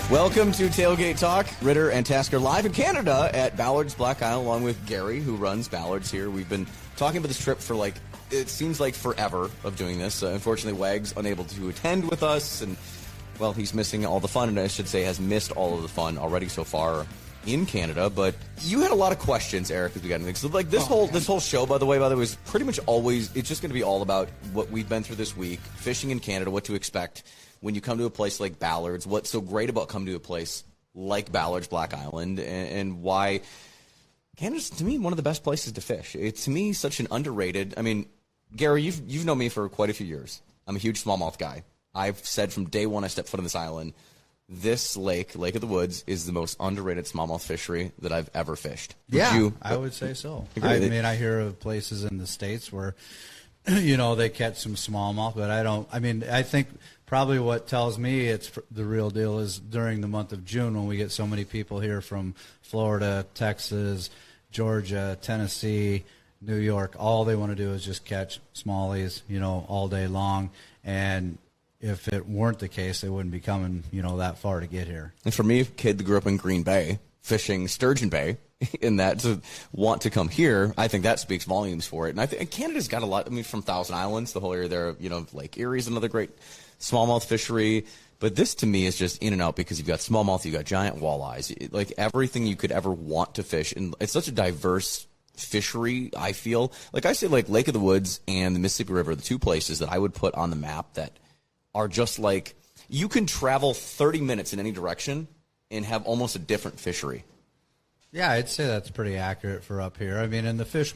Welcome to Tailgate Talk. Ritter and Tasker live in Canada at Ballards Black Island, along with Gary, who runs Ballards here. We've been talking about this trip for it seems like forever of doing this. Unfortunately, Wag's unable to attend with us, and, well, he's missing all the fun, and I should say has missed all of the fun already so far in Canada. But you had a lot of questions, Eric, as we got into things. So, this whole show, by the way, was pretty much always, it's just going to be all about what we've been through this week, fishing in Canada, what to expect when you come to a place like Ballards, what's so great about coming to a place like Ballards Black Island, and why Canada's, to me, one of the best places to fish. It's, to me, such an underrated, I mean, Gary, you've known me for quite a few years. I'm a huge smallmouth guy. I've said from day one I stepped foot on this island, this Lake of the Woods, is the most underrated smallmouth fishery that I've ever fished. I would say so. I mean, I hear of places in the States where, they catch some smallmouth, but I think probably what tells me it's the real deal is during the month of June when we get so many people here from Florida, Texas, Georgia, Tennessee, New York. All they want to do is just catch smallies, all day long. And if it weren't the case, they wouldn't be coming, that far to get here. And for me, a kid that grew up in Green Bay, fishing Sturgeon Bay, in that to want to come here, I think that speaks volumes for it. And I think Canada's got a lot. I mean, from Thousand Islands, the whole area there, Lake Erie is another great smallmouth fishery. But this, to me, is just in and out because you've got smallmouth, you've got giant walleyes, like everything you could ever want to fish. And it's such a diverse fishery, I feel. Like I say, like Lake of the Woods and the Mississippi River, the two places that I would put on the map that are just like, you can travel 30 minutes in any direction and have almost a different fishery. Yeah, I'd say that's pretty accurate for up here. I mean, and the fish,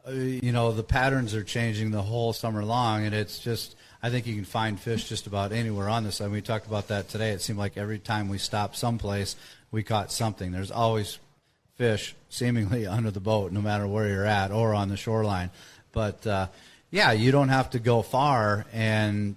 the patterns are changing the whole summer long, and it's just, I think you can find fish just about anywhere on this. And we talked about that today. It seemed like every time we stopped someplace, we caught something. There's always fish seemingly under the boat, no matter where you're at or on the shoreline. But, you don't have to go far, and,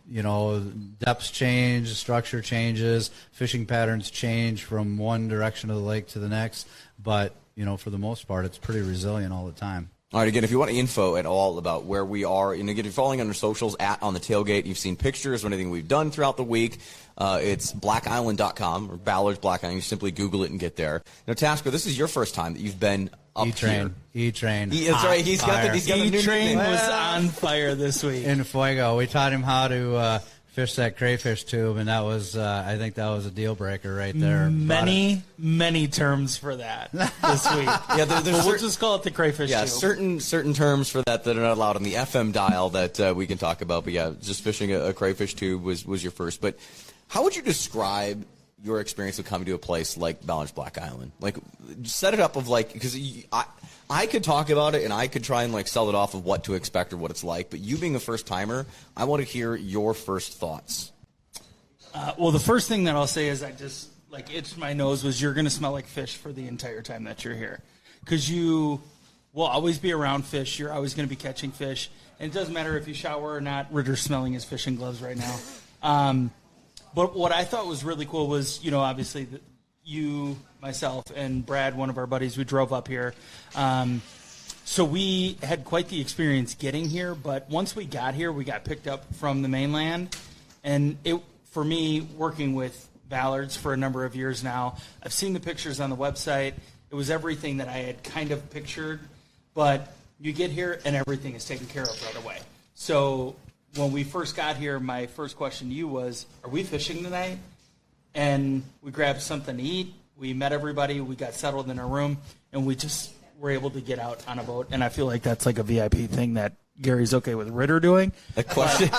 depths change, structure changes, fishing patterns change from one direction of the lake to the next. But, for the most part, it's pretty resilient all the time. All right, again, if you want info at all about where we are, and again, if you're following on our socials, On the Tailgate, you've seen pictures of anything we've done throughout the week. It's blackisland.com or Ballards Black Island. You simply Google it and get there. Tasker, this is your first time that you've been up here. E-Train. That's right. He's got the new E-Train was on fire this week. In Fuego. We taught him how to fish that crayfish tube, and that was, I think that was a deal breaker right there. Many terms for that this week. We'll just call it the crayfish tube. Certain terms for that are not allowed on the FM dial that we can talk about. But just fishing a crayfish tube was your first. But how would you describe your experience of coming to a place like Ballards Black Island? Like, set it up of because I could talk about it and I could try and sell it off of what to expect or what it's like. But you being a first timer, I want to hear your first thoughts. Well, the first thing that I'll say is I just itched my nose was you're going to smell like fish for the entire time that you're here, because you will always be around fish. You're always going to be catching fish, and it doesn't matter if you shower or not. Ritter's smelling his fishing gloves right now. But what I thought was really cool was, obviously, you, myself, and Brad, one of our buddies, we drove up here. So we had quite the experience getting here, but once we got here, we got picked up from the mainland. And for me, working with Ballards for a number of years now, I've seen the pictures on the website. It was everything that I had kind of pictured, but you get here and everything is taken care of right away. So when we first got here, my first question to you was, are we fishing tonight? And we grabbed something to eat. We met everybody. We got settled in our room, and we just were able to get out on a boat. And I feel like that's like a VIP thing that Gary's okay with Ritter doing. A question.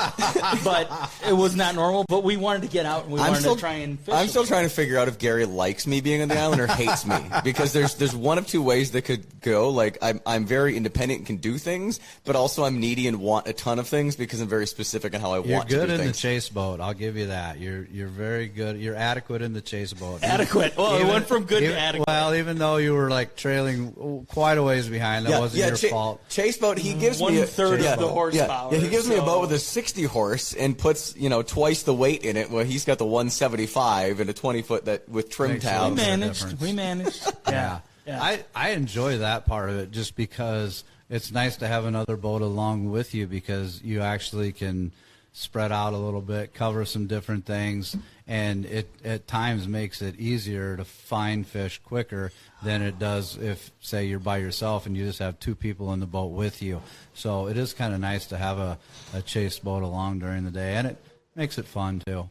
But it was not normal. But we wanted to get out, and we wanted to try and fish. I'm still trying to figure out if Gary likes me being on the island or hates me, because there's one of two ways that could go. Like, I'm very independent and can do things, but also I'm needy and want a ton of things because I'm very specific on how I want to do things. You're good in the chase boat. I'll give you that. You're very good. You're adequate in the chase boat. Adequate. Well, it went from good to adequate. Well, even though you were trailing quite a ways behind, that wasn't your fault. Chase boat. He gives me one-third of the horsepower. Yeah, he gives me a boat with a 60 horse and puts twice the weight in it. Well, he's got the 175 and a 20-foot that with trim tabs. We managed. Yeah. I enjoy that part of it just because it's nice to have another boat along with you, because you actually can spread out a little bit, cover some different things, and it at times makes it easier to find fish quicker than it does if, say, you're by yourself and you just have 2 people in the boat with you. So it is kind of nice to have a chase boat along during the day, and it makes it fun too.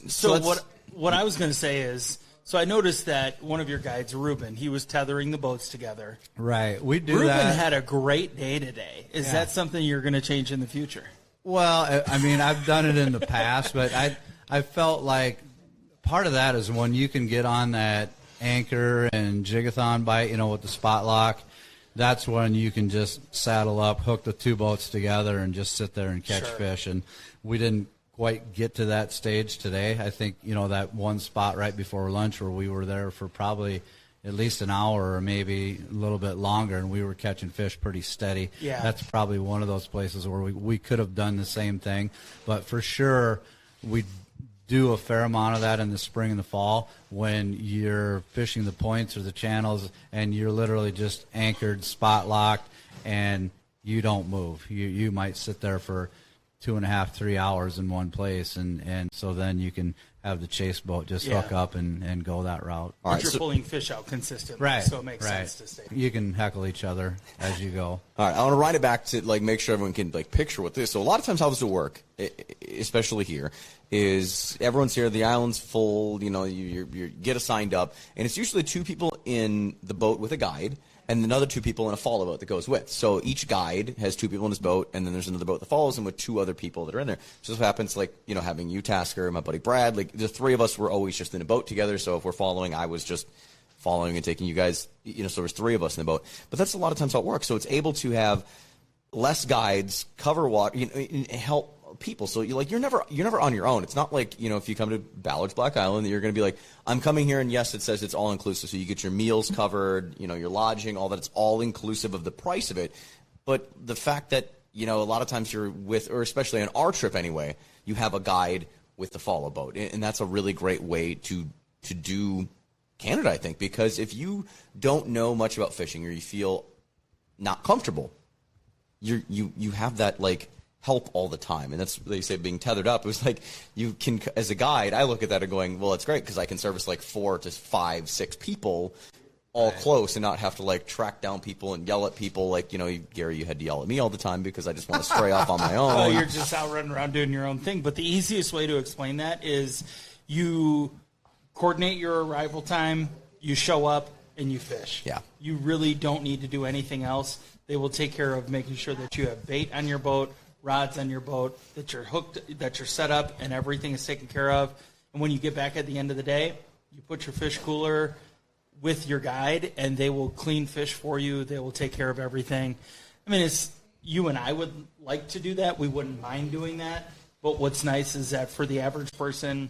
So what I was going to say is, so I noticed that one of your guides, Ruben, he was tethering the boats together. Right, we do Ruben that. Ruben had a great day today. Is that something you're going to change in the future? Well, I mean, I've done it in the past, but I felt like part of that is when you can get on that anchor and jigathon bite, with the spot lock, that's when you can just saddle up, hook the 2 boats together, and just sit there and catch fish. And we didn't quite get to that stage today. I think, that one spot right before lunch where we were there for probably at least an hour or maybe a little bit longer, and we were catching fish pretty steady. Yeah. That's probably one of those places where we could have done the same thing. But for sure, we do a fair amount of that in the spring and the fall when you're fishing the points or the channels and you're literally just anchored, spot locked, and you don't move. You might sit there for 2.5, 3 hours in one place, and so then you can have the chase boat just hook up and go that route. But you're pulling fish out consistently, so it makes sense to stay. You can heckle each other as you go. All right, I want to ride it back to make sure everyone can picture what this. So a lot of times how this will work, especially here, is everyone's here, the island's full, you get assigned up, and it's usually 2 people in the boat with a guide, and another 2 people in a follow boat that goes with. So each guide has 2 people in his boat, and then there's another boat that follows him with 2 other people that are in there. So this happens having you, Tasker, my buddy Brad. The 3 of us were always just in a boat together. So if we're following, I was just following and taking you guys. So there's 3 of us in the boat. But that's a lot of times how it works. So it's able to have less guides, cover water, and help people. So you're never on your own. It's not like, if you come to Ballards Black Island that you're going to be like, I'm coming here, and yes, it says it's all inclusive. So you get your meals covered, your lodging, all that. It's all inclusive of the price of it. But the fact that, a lot of times you're with, or especially on our trip anyway, you have a guide with the follow boat. And that's a really great way to do Canada, I think, because if you don't know much about fishing or you feel not comfortable, you have that help all the time. And that's, they say, being tethered up. It was you can, as a guide, I look at that and going, well, it's great because I can service 4 to 5, 6 people all close and not have to track down people and yell at people. Gary, you had to yell at me all the time because I just want to stray off on my own. Well, you're just out running around doing your own thing. But the easiest way to explain that is you coordinate your arrival time, you show up, and you fish. Yeah. You really don't need to do anything else. They will take care of making sure that you have bait on your boat, rods on your boat, that you're hooked, that you're set up, and everything is taken care of. And when you get back at the end of the day, you put your fish cooler with your guide, and they will clean fish for you. They will take care of everything. I mean, you and I would like to do that. We wouldn't mind doing that. But what's nice is that for the average person,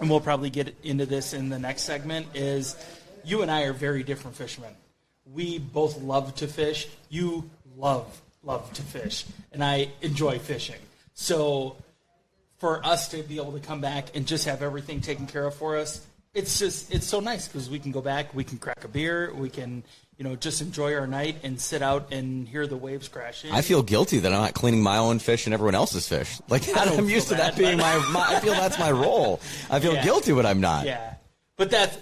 and we'll probably get into this in the next segment, is you and I are very different fishermen. We both love to fish. You love to fish, and I enjoy fishing. So for us to be able to come back and just have everything taken care of for us, it's so nice because we can go back, we can crack a beer, we can just enjoy our night and sit out and hear the waves crashing. I feel guilty that I'm not cleaning my own fish and everyone else's fish. I'm used to that being my I feel that's my role. I feel guilty when I'm not. Yeah. But that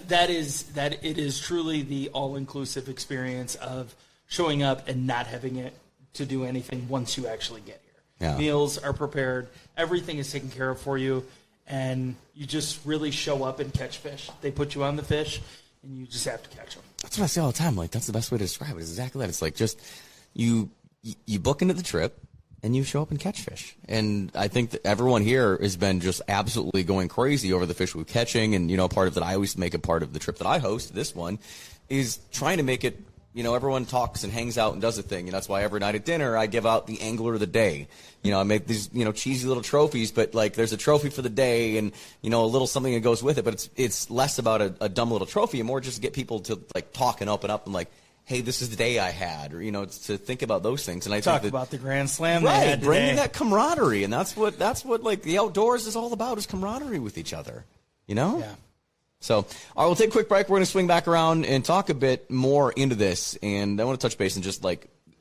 it is truly the all-inclusive experience of showing up and not having it to do anything once you actually get here. Yeah. Meals are prepared, everything is taken care of for you, and you just really show up and catch fish. They put you on the fish, and you just have to catch them. That's what I say all the time. That's the best way to describe it. Is exactly that. It's just you book into the trip, and you show up and catch fish. And I think that everyone here has been just absolutely going crazy over the fish we're catching. And, part of that I always make a part of the trip that I host, this one, is trying to make it, everyone talks and hangs out and does a thing. And that's why every night at dinner I give out the angler of the day. I make these, cheesy little trophies, but there's a trophy for the day and, a little something that goes with it. But it's less about a dumb little trophy and more just to get people to talk and open up and hey, this is the day I had, or to think about those things. And I talk think about the Grand Slam, right? They had today. Bringing that camaraderie, and that's what the outdoors is all about, is camaraderie with each other. Yeah. So, all right, we'll take a quick break. We're going to swing back around and talk a bit more into this, and I want to touch base and just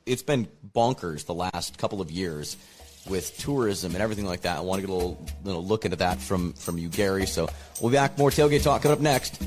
it's been bonkers the last couple of years. with tourism and everything like that. I want to get a little look into that from you, Gary. So we'll be back. More Tailgate Talk coming up next.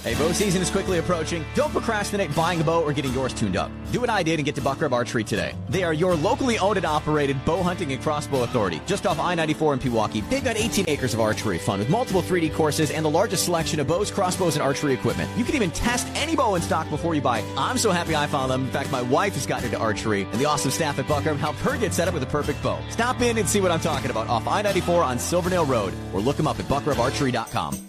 Hey, bow season is quickly approaching. Don't procrastinate buying a bow or getting yours tuned up. Do what I did and get to Buck Rub Archery today. They are your locally owned and operated bow hunting and crossbow authority. Just off I-94 in Pewaukee, they've got 18 acres of archery fun with multiple 3D courses and the largest selection of bows, crossbows, and archery equipment. You can even test any bow in stock before you buy it. I'm so happy I found them. In fact, my wife has gotten into archery, and the awesome staff at Buck Rub helped her get set up with a perfect bow. Stop in and see what I'm talking about off I-94 on Silvernail Road, or look them up at buckrubarchery.com.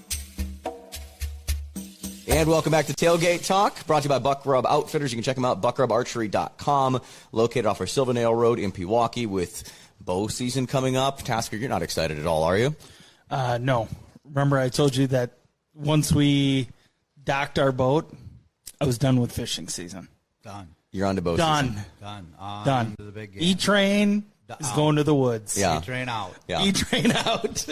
And welcome back to Tailgate Talk, brought to you by Buck Rub Outfitters. You can check them out, buckrubarchery.com, located off our Silvernail Road in Pewaukee with bow season coming up. Tasker, you're not excited at all, are you? No. Remember I told you that once we docked our boat, I was done with fishing season. Done. You're on to bow season. Done. To the big game. E-Train is going to the woods. Yeah. E-Train out. Yeah. E-Train out.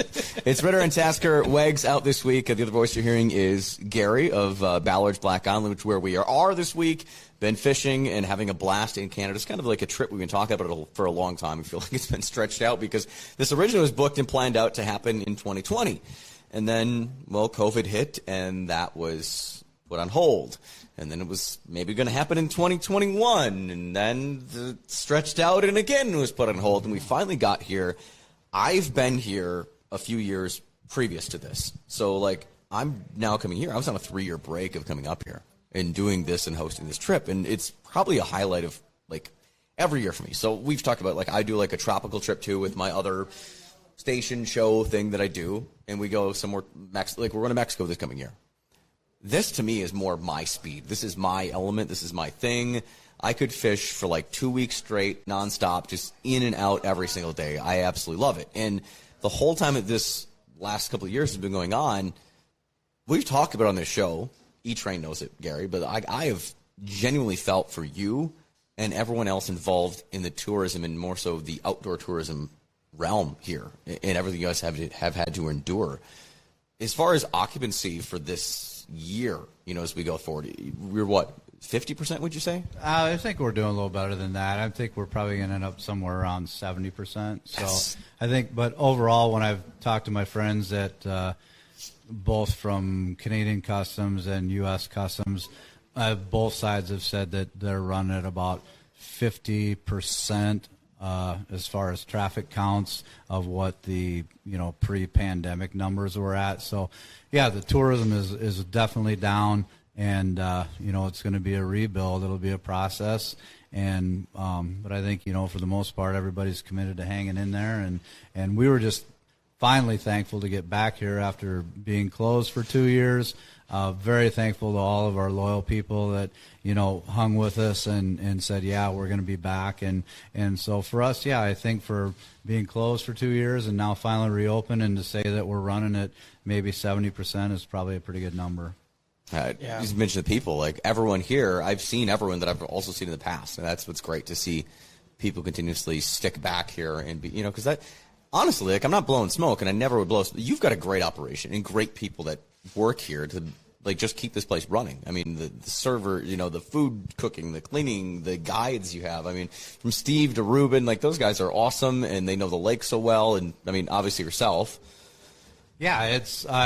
It's Ritter and Tasker. Wags out this week. The other voice you're hearing is Gary of Ballards Black Island, which is where we are this week. Been fishing and having a blast in Canada. It's kind of like a trip we've been talking about for a long time. I feel like it's been stretched out because this originally was booked and planned out to happen in 2020. And then, well, COVID hit, and that was put on hold. And then it was maybe going to happen in 2021, and then it stretched out and again was put on hold, and we finally got here. I've been here a few years previous to this. So, like, I'm now coming here. I was on a 3-year break of coming up here and doing this and hosting this trip, and it's probably a highlight of, like, every year for me. So we've talked about, like, I do, like, a tropical trip, too, with my other station show thing that I do, and we go somewhere, like, we're going to Mexico this coming year. This, to me, is more my speed. This is my element. This is my thing. I could fish for like 2 weeks straight, nonstop, just in and out every single day. I absolutely love it. And the whole time that this last couple of years has been going on, we've talked about it on this show. E-Train knows it, Gary, but I have genuinely felt for you and everyone else involved in the tourism and more so the outdoor tourism realm here and everything you guys have had to endure. As far as occupancy for this year, you know, as we go forward, we're what, 50%, would you say? I think we're doing a little better than that. I think we're probably going to end up somewhere around 70%. So Yes. I think, but overall, when I've talked to my friends that both from Canadian Customs and U.S. Customs, both sides have said that they're running at about 50%. As far as traffic counts of what the pre-pandemic numbers were at. So, yeah, the tourism is definitely down, and it's going to be a rebuild. It'll be a process, and but I think for the most part everybody's committed to hanging in there, and we were just finally thankful to get back here after being closed for 2 years. Very thankful to all of our loyal people that hung with us and said, yeah, we're going to be back. And so for us, yeah, I think for being closed for 2 years and now finally reopened and to say that we're running at maybe 70% is probably a pretty good number. You just mentioned the people, like everyone here. I've seen everyone that I've also seen in the past, and that's what's great to see people continuously stick back here and be, because that honestly, like, I'm not blowing smoke, and I never would blow smoke. You've got a great operation and great people that work here to just keep this place running. I mean, the server, the food cooking, the cleaning, the guides you have. I mean, from Steve to Ruben, like, those guys are awesome, and they know the lake so well. And I mean, obviously yourself. Yeah,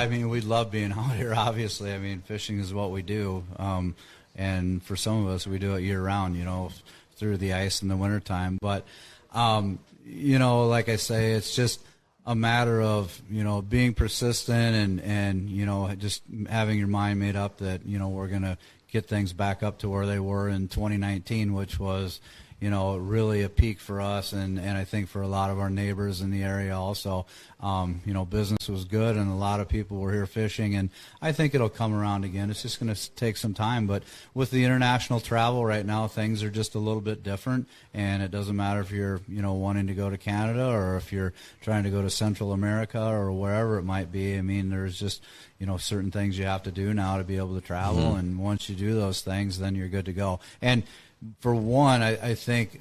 we love being out here, obviously. I mean, fishing is what we do. And for some of us, we do it year round, through the ice in the wintertime. But, like I say, it's just a matter of, being persistent and just having your mind made up that, we're going to get things back up to where they were in 2019, which was, really a peak for us and I think for a lot of our neighbors in the area also. Business was good and a lot of people were here fishing, and I think it'll come around again. It's just going to take some time, but with the international travel right now, things are just a little bit different, and it doesn't matter if you're, wanting to go to Canada or if you're trying to go to Central America or wherever it might be. I mean, there's just, certain things you have to do now to be able to travel, and once you do those things, then you're good to go. And for one, I think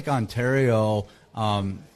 Ontario,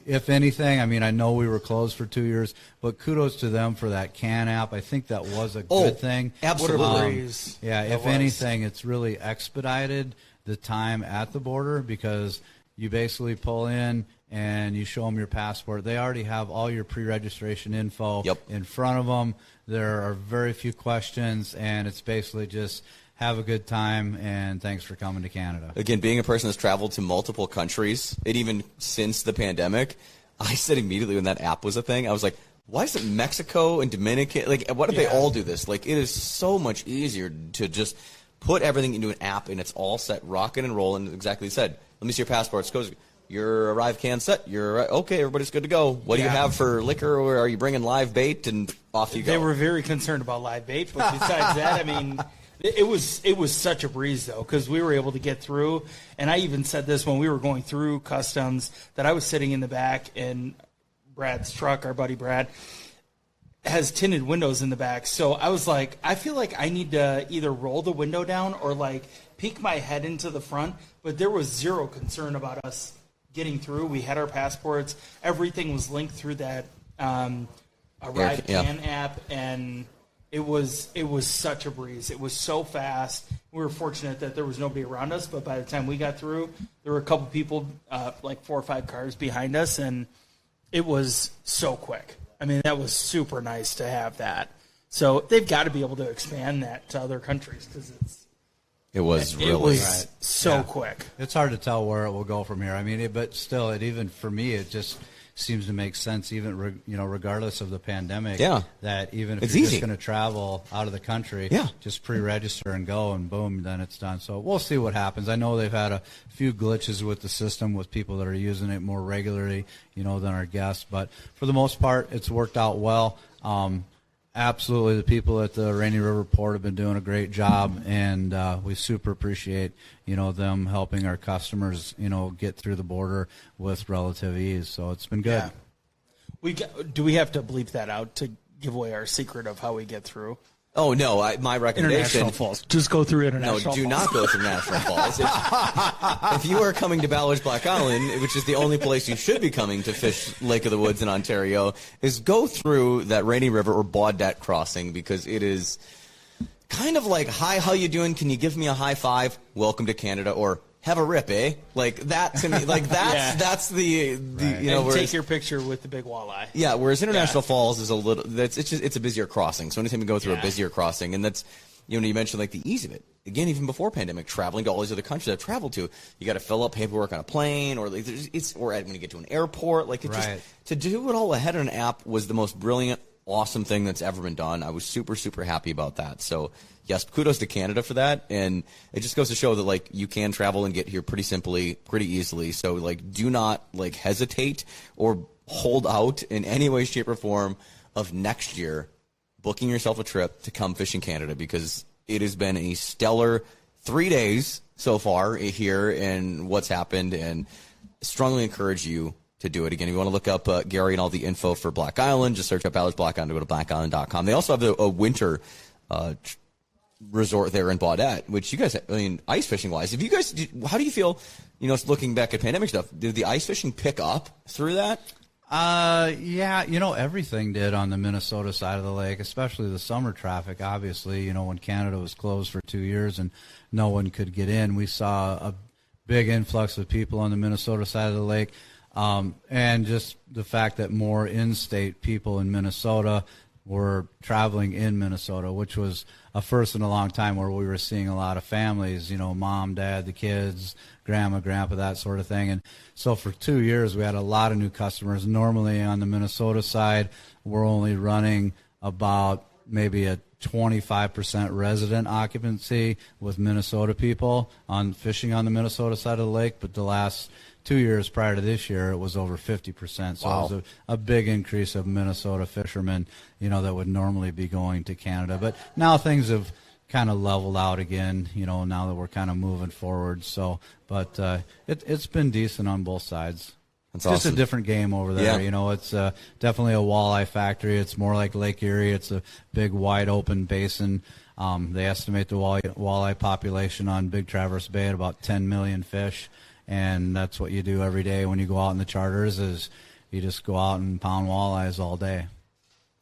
if anything, I mean, I know we were closed for 2 years, but kudos to them for that CAN app. I think that was a good thing. Absolutely. If anything, it's really expedited the time at the border because, You basically pull in and you show them your passport. They already have all your pre-registration info in front of them. There are very few questions, and it's basically just have a good time, and thanks for coming to Canada. Again, being a person that's traveled to multiple countries, and even since the pandemic, I said immediately when that app was a thing, I was like, why is it Mexico and Dominican? Like, why do they all do this? Like, it is so much easier to just put everything into an app, and it's all set, rocking and rolling, exactly as you said. Let me see your passports. Goes, your arrive can set. You're okay. Everybody's good to go. What do you have for liquor, or are you bringing live bait? And off you go. They were very concerned about live bait, but besides that, I mean, it was such a breeze though, because we were able to get through. And I even said this when we were going through customs, that I was sitting in the back, and Brad's truck, our buddy Brad, has tinted windows in the back. So I was like, I feel like I need to either roll the window down or like peek my head into the front. But there was zero concern about us getting through. We had our passports. Everything was linked through that Arrive Can app, and it was such a breeze. It was so fast. We were fortunate that there was nobody around us, but by the time we got through, there were a couple people, like 4 or 5 cars behind us, and it was so quick. I mean, that was super nice to have that. So they've got to be able to expand that to other countries, because it was so quick. It's hard to tell where it will go from here. I mean, but still, even for me, it just seems to make sense, even regardless of the pandemic. Yeah. That even if it's you're easy. just going to travel out of the country, just pre-register and go, and boom, then it's done. So we'll see what happens. I know they've had a few glitches with the system with people that are using it more regularly, than our guests. But for the most part, it's worked out well. Absolutely, the people at the Rainy River Port have been doing a great job, and we super appreciate, them helping our customers, get through the border with relative ease. So it's been good. Yeah. Do we have to bleep that out to give away our secret of how we get through? Oh, no, my recommendation... International Falls. Just go through International Falls. No, do not go through International Falls. If you are coming to Ballards Black Island, which is the only place you should be coming to fish Lake of the Woods in Ontario, is go through that Rainy River or Baudette crossing, because it is kind of like, hi, how you doing? Can you give me a high five? Welcome to Canada. Or, have a rip, eh? Like that to me, like that's the and take your picture with the big walleye. Yeah, whereas International Falls is a little, it's a busier crossing. So anytime you go through a busier crossing, and that's, you mentioned like the ease of it. Again, even before pandemic, traveling to all these other countries I've traveled to, you got to fill up paperwork on a plane, or like or when you get to an airport, like just to do it all ahead of an app was the most brilliant, awesome thing that's ever been done. I was super, super happy about that. So yes, kudos to Canada for that. And it just goes to show that like you can travel and get here pretty simply, pretty easily. So like do not like hesitate or hold out in any way, shape, or form of next year booking yourself a trip to come fish in Canada, because it has been a stellar 3 days so far here and what's happened, and strongly encourage you to do it. Again, if you want to look up Gary and all the info for Black Island, just search up Ballards Black Island, go to blackisland.com. They also have a winter resort there in Baudette, which you guys, I mean, ice fishing wise, if you guys, how do you feel, looking back at pandemic stuff, did the ice fishing pick up through that? Yeah, everything did on the Minnesota side of the lake, especially the summer traffic. Obviously, when Canada was closed for 2 years and no one could get in, we saw a big influx of people on the Minnesota side of the lake. And just the fact that more in-state people in Minnesota were traveling in Minnesota, which was a first in a long time, where we were seeing a lot of families, mom, dad, the kids, grandma, grandpa, that sort of thing. And so for 2 years, we had a lot of new customers. Normally on the Minnesota side, we're only running about maybe a 25% resident occupancy with Minnesota people on fishing on the Minnesota side of the lake. But the last 2 years prior to this year, it was over 50%. So it was a big increase of Minnesota fishermen, that would normally be going to Canada. But now things have kind of leveled out again, now that we're kind of moving forward. So, but it's been decent on both sides. That's just awesome. a different game over there. Yeah. It's definitely a walleye factory. It's more like Lake Erie. It's a big, wide open basin. They estimate the walleye population on Big Traverse Bay at about 10 million fish. And that's what you do every day when you go out in the charters, is you just go out and pound walleyes all day.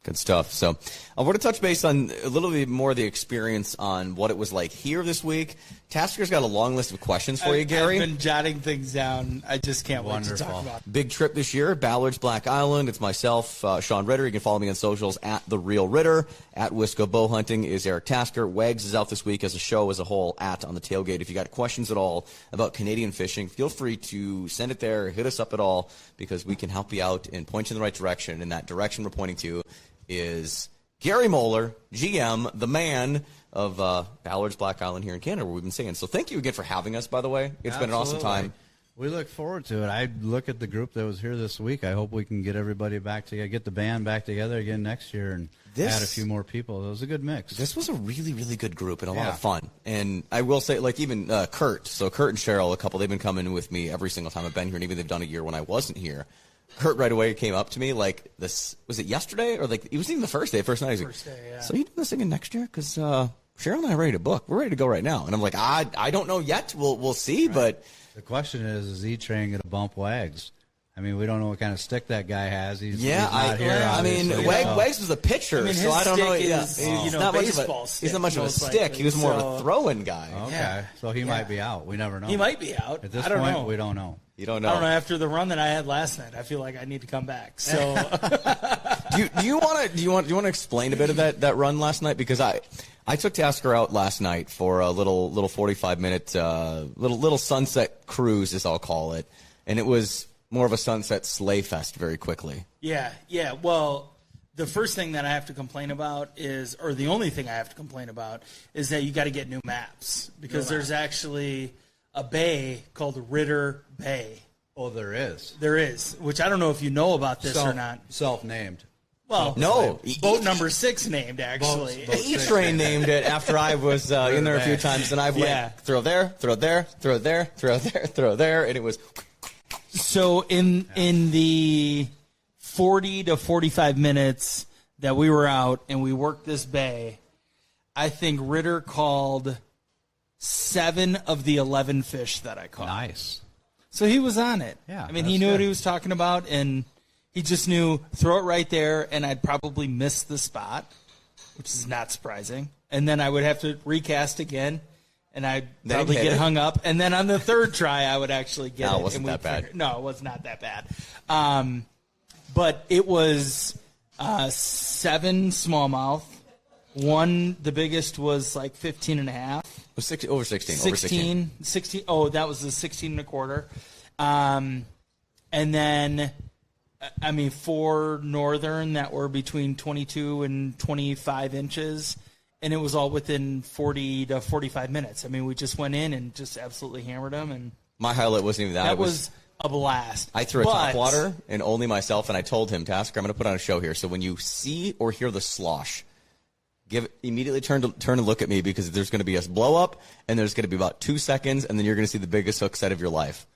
Good stuff. So I want to touch base on a little bit more of the experience on what it was like here this week. Tasker's got a long list of questions for you, Gary. I've been jotting things down. I just can't wait to talk Wonderful. about it. Big trip this year, Ballards Black Island. It's myself, Sean Ritter. You can follow me on socials at The Real Ritter. At Wisco Bow Hunting is Eric Tasker. Wags is out this week as a show as a whole at On the Tailgate. If you got questions at all about Canadian fishing, feel free to send it there, hit us up at all, because we can help you out and point you in the right direction. And that direction we're pointing to is Gary Moeller, GM, the man of Ballards Black Island here in Canada, where we've been saying. So thank you again for having us, by the way. It's been an awesome time. We look forward to it. I look at the group that was here this week. I hope we can get everybody back together, get the band back together again next year, and add a few more people. It was a good mix. This was a really, really good group and a lot of fun. And I will say, like, even Kurt, so Kurt and Cheryl, a couple, they've been coming with me every single time I've been here, and even they've done a year when I wasn't here. Kurt right away came up to me, like, this, was it yesterday? Or, like, it was even the first night. He was like, so you doing this again next year? Because Cheryl and I are ready to book. We're ready to go right now. And I'm like, I don't know yet. We'll see, but... The question is E-Train going to bump Wags? I mean, we don't know what kind of stick that guy has. He's not here. I mean, Wags was a pitcher, so I don't know. He's not baseball stick. He's not much of a stick. He was more of a throwing guy. Okay, so he might be out. We never know. He might be out. At this I don't point, know. we don't know. You don't know. I don't know. After the run that I had last night, I feel like I need to come back. So, do you want to explain a bit of that run last night? Because I took Tasker out last night for a little 45-minute little sunset cruise, as I'll call it, and it was more of a sunset sleigh fest very quickly. Yeah. Well, the first thing that I have to complain about is, or the only thing I have to complain about, is that you got to get new maps, because there's actually a bay called Ritter Bay. Oh, there is. There is, which I don't know if you know about this or not. Self-named. Well, No. boat number 6 named, actually. E-Train named it after I was in there a few times, and I've went throw there, throw there, throw there, throw there, throw there, and it was... So in the 40 to 45 minutes that we were out and we worked this bay, I think Ritter called 7 of the 11 fish that I caught. Nice. So he was on it. Yeah, I mean, he knew what he was talking about, and he just knew throw it right there, and I'd probably miss the spot, which is not surprising. And then I would have to recast again, and I'd probably get hung up. And then on the third try, I would actually get it. No, it wasn't that bad. No, it was not that bad. But it was 7 smallmouth. One, the biggest was like 15 and a half. Over 16. 16. Oh, that was the 16 and a quarter. And then, 4 northern that were between 22 and 25 inches. And it was all within 40 to 45 minutes. I mean, we just went in and just absolutely hammered them. And my highlight wasn't even that. That was a blast. I threw a topwater, and only myself, and I told him, Tasker, I'm going to put on a show here. So when you see or hear the slosh, immediately turn and look at me, because there's going to be a blow up, and there's going to be about 2 seconds, and then you're going to see the biggest hook set of your life.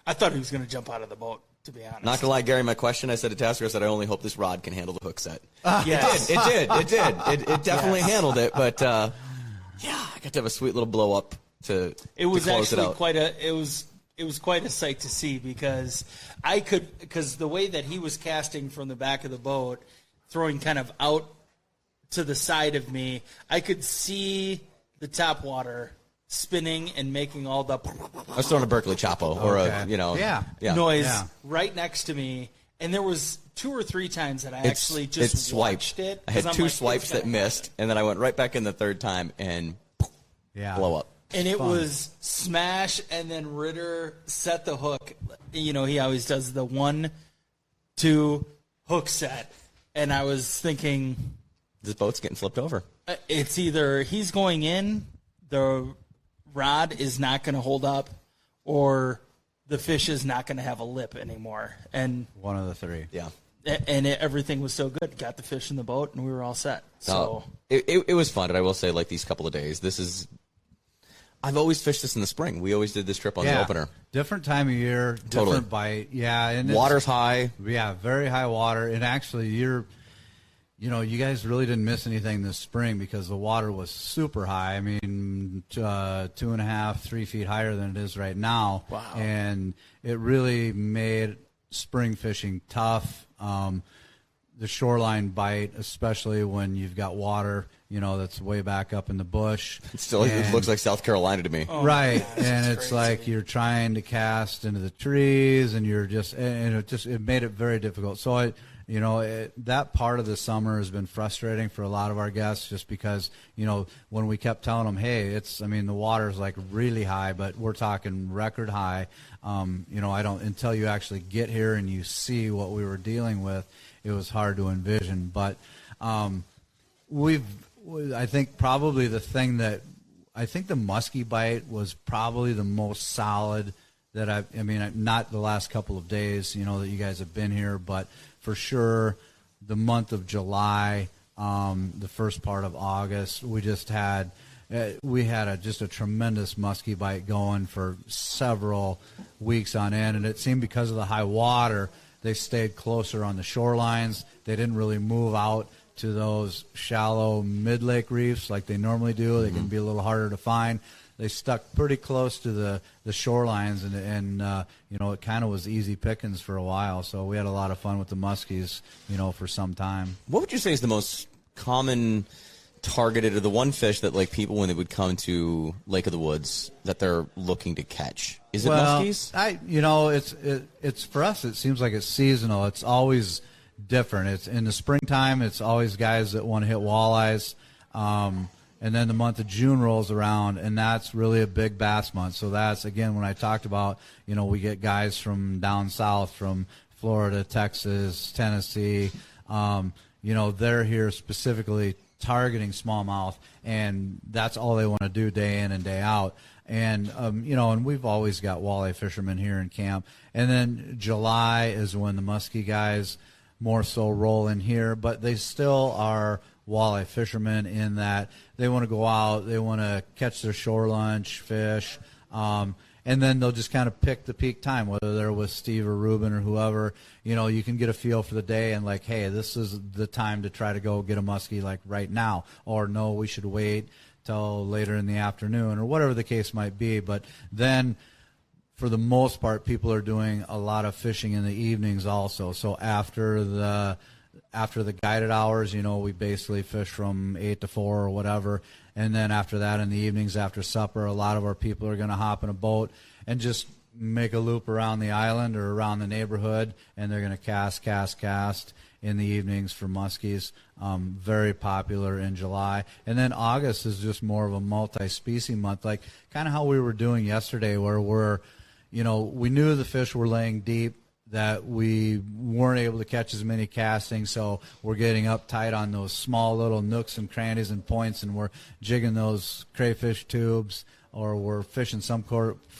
I thought he was going to jump out of the boat, to be honest. Not going to lie, Gary, my question, I said to Tasker, I said, I only hope this rod can handle the hook set. Yes. It did. It definitely handled it, but I got to have a sweet little blow up to close it out. It was quite a sight to see, because the way that he was casting from the back of the boat, throwing kind of out to the side of me, I could see the topwater spinning and making all the I was throwing a Berkeley Chapo or noise right next to me, and there was 2 or 3 times that I actually just watched it. I had 2 swipes that missed, and then I went right back in the third time and blow up. And it was smash, and then Ritter set the hook. You know, he always does the 1-2 hook set, and I was thinking, this boat's getting flipped over. It's either he's going in, the rod is not going to hold up, or the fish is not going to have a lip anymore. And one of the 3. Yeah. And everything was so good. Got the fish in the boat, and we were all set. So it was fun, and I will say, like, these couple of days, I've always fished this in the spring. We always did this trip on the opener. Different time of year, different bite. Yeah, and water's high. Yeah, very high water. And actually, you guys really didn't miss anything this spring, because the water was super high. I mean, 2.5, 3 feet higher than it is right now. Wow. And it really made spring fishing tough. the shoreline bite, especially when you've got water, that's way back up in the bush. It looks like South Carolina to me. Oh, right. gosh, And it's crazy. like you're trying to cast into the trees, and it made it very difficult. So that part of the summer has been frustrating for a lot of our guests, just because, when we kept telling them, hey, the water's like really high, but we're talking record high. Until you actually get here and you see what we were dealing with, it was hard to envision. But I think probably the thing that I think the muskie bite was probably the most solid that not the last couple of days, that you guys have been here, but for sure the month of July, the first part of August, we had just a tremendous muskie bite going for several weeks on end, and it seemed because of the high water, they stayed closer on the shorelines. They didn't really move out to those shallow mid-lake reefs like they normally do. They can be a little harder to find. They stuck pretty close to the shorelines, and it kind of was easy pickings for a while. So we had a lot of fun with the muskies, for some time. What would you say is the most common targeted, or the one fish that like people when they would come to Lake of the Woods that they're looking to catch? Is it muskies? It's for us. It seems like it's seasonal. It's always different. It's in the springtime. It's always guys that want to hit walleyes. And then the month of June rolls around, and that's really a big bass month. So that's, again, when I talked about, we get guys from down south, from Florida, Texas, Tennessee. They're here specifically targeting smallmouth, and that's all they want to do day in and day out. And, and we've always got walleye fishermen here in camp. And then July is when the muskie guys more so roll in here, but they still are walleye fishermen in that they want to go out, they want to catch their shore lunch fish, and then they'll just kind of pick the peak time, whether they're with Steve or Ruben or whoever. You can get a feel for the day and like, hey, this is the time to try to go get a muskie like right now, or no, we should wait till later in the afternoon, or whatever the case might be. But then for the most part, people are doing a lot of fishing in the evenings also. So after the guided hours, we basically fish from 8 to 4 or whatever. And then after that, in the evenings after supper, a lot of our people are going to hop in a boat and just make a loop around the island or around the neighborhood, and they're going to cast in the evenings for muskies. Very popular in July. And then August is just more of a multi-species month, like kind of how we were doing yesterday, where we knew the fish were laying deep, that we weren't able to catch as many castings, so we're getting uptight on those small little nooks and crannies and points, and we're jigging those crayfish tubes, or we're fishing some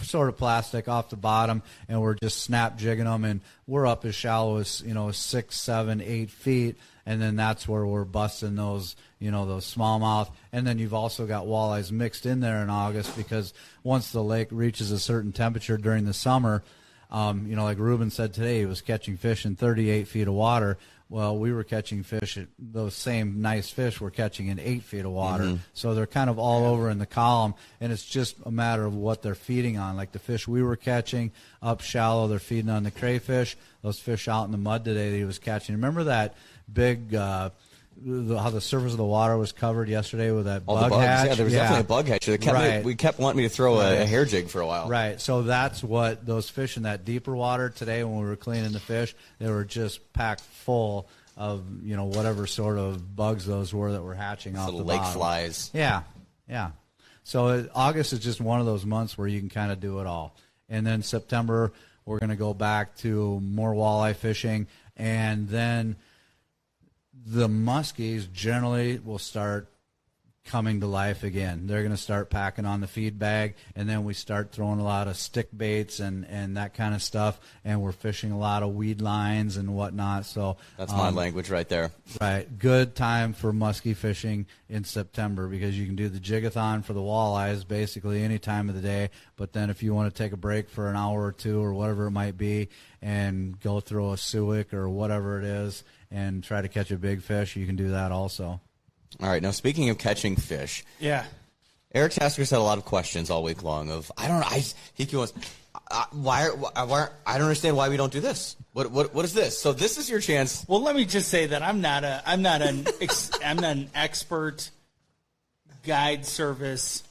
sort of plastic off the bottom, and we're just snap jigging them, and we're up as shallow as 6, 7, 8 feet, and then that's where we're busting those those smallmouth. And then you've also got walleyes mixed in there in August, because once the lake reaches a certain temperature during the summer, like Ruben said today, he was catching fish in 38 feet of water. Well, we were catching fish, those same nice fish were catching in 8 feet of water. Mm-hmm. So they're kind of all over in the column, and it's just a matter of what they're feeding on. Like the fish we were catching up shallow, they're feeding on the crayfish. Those fish out in the mud today that he was catching. Remember that big how the surface of the water was covered yesterday with that all bug the bugs. hatch? Yeah, there was definitely a bug hatch. We kept wanting me to throw a hair jig for a while. Right. So that's what those fish in that deeper water today, when we were cleaning the fish, they were just packed full of whatever sort of bugs those were that were hatching off the lake bottom. Flies. Yeah. So August is just one of those months where you can kind of do it all. And then September, we're going to go back to more walleye fishing, and then the muskies generally will start coming to life again. They're going to start packing on the feed bag, and then we start throwing a lot of stick baits and that kind of stuff, and we're fishing a lot of weed lines and whatnot. So that's my language right there. Right. Good time for muskie fishing in September, because you can do the jigathon for the walleyes basically any time of the day, but then if you want to take a break for an hour or two or whatever it might be and go throw a suic or whatever it is and try to catch a big fish, you can do that also. All right. Now, speaking of catching fish, yeah, Eric Tasker's had a lot of questions all week long. He goes, why I don't understand why we don't do this. What is this? So this is your chance. Well, let me just say that I'm not an expert guide service